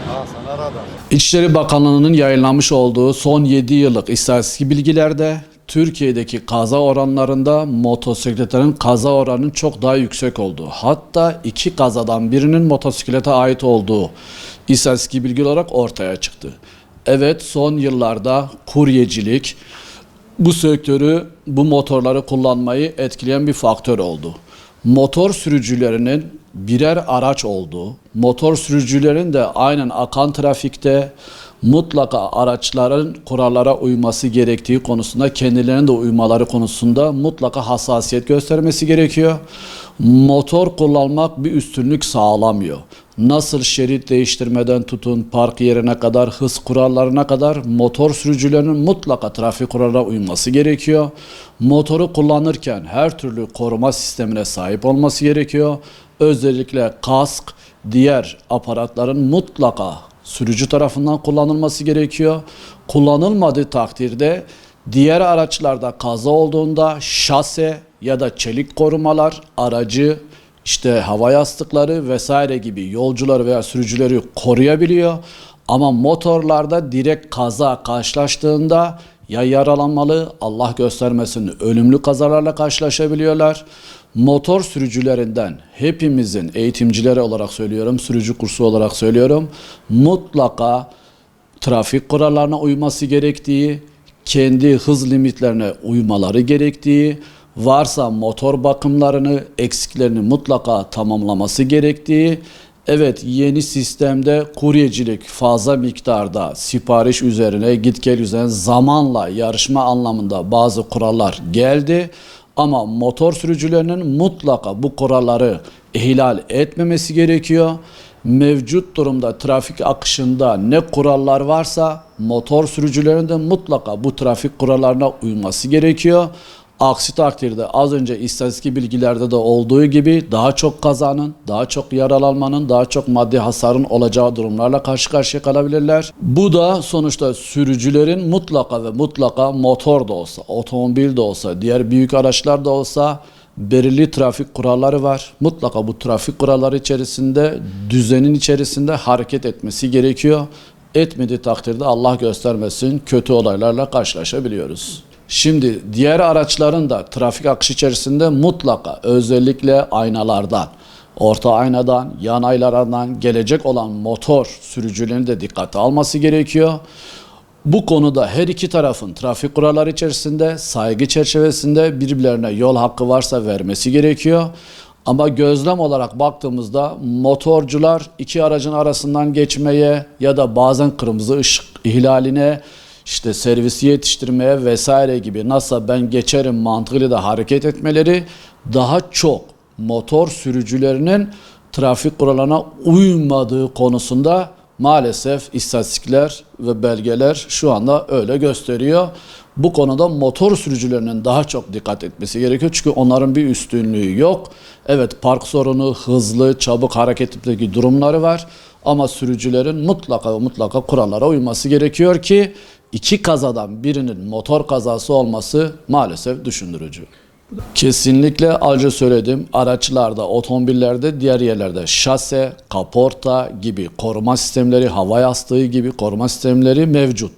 Sana radar. İçişleri Bakanlığı'nın yayınlamış olduğu son 7 yıllık istatistik bilgilerde Türkiye'deki kaza oranlarında motosikletlerin kaza oranının çok daha yüksek olduğu, hatta 2 kazadan birinin motosiklete ait olduğu istatistik bilgi olarak ortaya çıktı. Evet, son yıllarda kuryecilik bu sektörü, bu motorları kullanmayı etkileyen bir faktör oldu. Motor sürücülerinin birer araç olduğu, motor sürücülerin de aynen akan trafikte mutlaka araçların kurallara uyması gerektiği konusunda, kendilerine de uymaları konusunda mutlaka hassasiyet göstermesi gerekiyor. Motor kullanmak bir üstünlük sağlamıyor. Nasıl şerit değiştirmeden tutun, park yerine kadar, hız kurallarına kadar motor sürücülerinin mutlaka trafik kurallarına uyması gerekiyor. Motoru kullanırken her türlü koruma sistemine sahip olması gerekiyor. Özellikle kask, diğer aparatların mutlaka sürücü tarafından kullanılması gerekiyor. Kullanılmadığı takdirde diğer araçlarda kaza olduğunda şase ya da çelik korumalar aracı, işte hava yastıkları vesaire gibi yolcuları veya sürücüleri koruyabiliyor. Ama motorlarda direkt kaza karşılaştığında ya yaralanmalı, Allah göstermesin ölümlü kazalarla karşılaşabiliyorlar. Motor sürücülerinden hepimizin, eğitimcileri olarak söylüyorum, sürücü kursu olarak söylüyorum, mutlaka trafik kurallarına uyması gerektiği, kendi hız limitlerine uymaları gerektiği, varsa motor bakımlarını, eksiklerini mutlaka tamamlaması gerektiği, evet, yeni sistemde kuryecilik fazla miktarda sipariş üzerine, git gel üzerine zamanla yarışma anlamında bazı kurallar geldi. Ama motor sürücülerinin mutlaka bu kuralları ihlal etmemesi gerekiyor. Mevcut durumda trafik akışında ne kurallar varsa motor sürücülerinin de mutlaka bu trafik kurallarına uyması gerekiyor. Aksi takdirde az önce istatistik bilgilerde de olduğu gibi daha çok kazanın, daha çok yaralanmanın, daha çok maddi hasarın olacağı durumlarla karşı karşıya kalabilirler. Bu da sonuçta sürücülerin mutlaka ve mutlaka motor da olsa, otomobil de olsa, diğer büyük araçlar da olsa belirli trafik kuralları var. Mutlaka bu trafik kuralları içerisinde, düzenin içerisinde hareket etmesi gerekiyor. Etmediği takdirde Allah göstermesin kötü olaylarla karşılaşabiliyoruz. Şimdi diğer araçların da trafik akışı içerisinde mutlaka özellikle aynalardan, orta aynadan, yan aynalardan gelecek olan motor sürücülerinin de dikkate alması gerekiyor. Bu konuda her iki tarafın trafik kuralları içerisinde saygı çerçevesinde birbirlerine yol hakkı varsa vermesi gerekiyor. Ama gözlem olarak baktığımızda motorcular iki aracın arasından geçmeye ya da bazen kırmızı ışık ihlaline, İşte servisi yetiştirmeye vesaire gibi nasıl ben geçerim mantığıyla da hareket etmeleri daha çok motor sürücülerinin trafik kurallarına uymadığı konusunda maalesef istatistikler ve belgeler şu anda öyle gösteriyor. Bu konuda motor sürücülerinin daha çok dikkat etmesi gerekiyor. Çünkü onların bir üstünlüğü yok. Evet, park sorunu, hızlı, çabuk hareket etmedeki durumları var. Ama sürücülerin mutlaka ve mutlaka kurallara uyması gerekiyor ki iki kazadan birinin motor kazası olması maalesef düşündürücü. Kesinlikle az önce söyledim, araçlarda, otomobillerde, diğer yerlerde şase, kaporta gibi koruma sistemleri, hava yastığı gibi koruma sistemleri mevcut.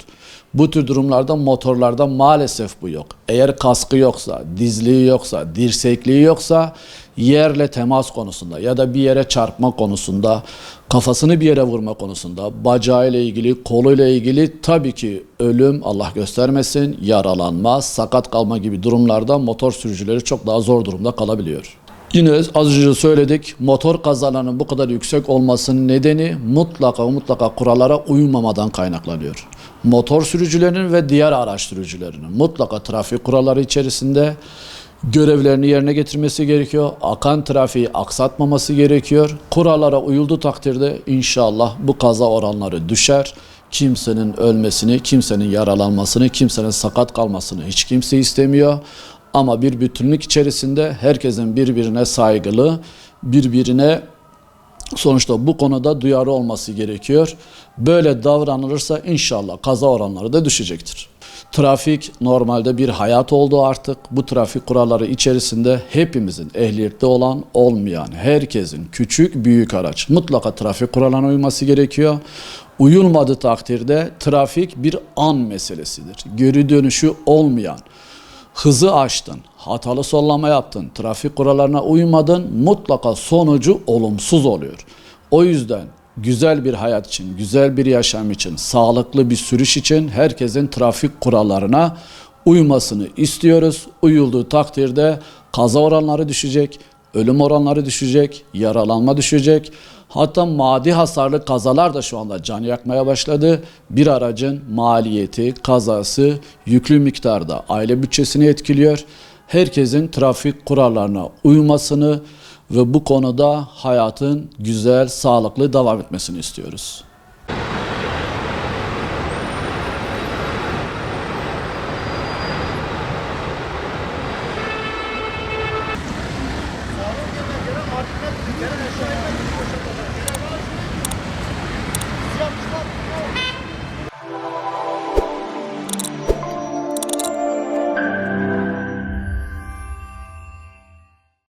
Bu tür durumlarda motorlarda maalesef bu yok. Eğer kaskı yoksa, dizliği yoksa, dirsekliği yoksa yerle temas konusunda ya da bir yere çarpma konusunda, kafasını bir yere vurma konusunda, bacağıyla ilgili, koluyla ilgili tabii ki ölüm, Allah göstermesin, yaralanma, sakat kalma gibi durumlarda motor sürücüleri çok daha zor durumda kalabiliyor. Yine az önce söyledik, motor kazalarının bu kadar yüksek olmasının nedeni mutlaka kurallara uymamadan kaynaklanıyor. Motor sürücülerinin ve diğer araç sürücülerinin mutlaka trafik kuralları içerisinde görevlerini yerine getirmesi gerekiyor. Akan trafiği aksatmaması gerekiyor. Kurallara uyulduğu takdirde inşallah bu kaza oranları düşer. Kimsenin ölmesini, kimsenin yaralanmasını, kimsenin sakat kalmasını hiç kimse istemiyor. Ama bir bütünlük içerisinde herkesin birbirine saygılı, birbirine Sonuçta bu konuda duyarlı olması gerekiyor. Böyle davranılırsa inşallah kaza oranları da düşecektir. Trafik normalde bir hayat oldu artık. Bu trafik kuralları içerisinde hepimizin ehliyette olan, olmayan, herkesin küçük, büyük araç mutlaka trafik kurallarına uyması gerekiyor. Uyulmadığı takdirde trafik bir an meselesidir. Geri dönüşü olmayan, hızı aştın, hatalı sollama yaptın, trafik kurallarına uymadın, mutlaka sonucu olumsuz oluyor. O yüzden güzel bir hayat için, güzel bir yaşam için, sağlıklı bir sürüş için herkesin trafik kurallarına uymasını istiyoruz. Uyulduğu takdirde kaza oranları düşecek, ölüm oranları düşecek, yaralanma düşecek. Hatta maddi hasarlı kazalar da şu anda can yakmaya başladı. Bir aracın maliyeti, kazası yüklü miktarda aile bütçesini etkiliyor. Herkesin trafik kurallarına uymasını ve bu konuda hayatın güzel, sağlıklı devam etmesini istiyoruz.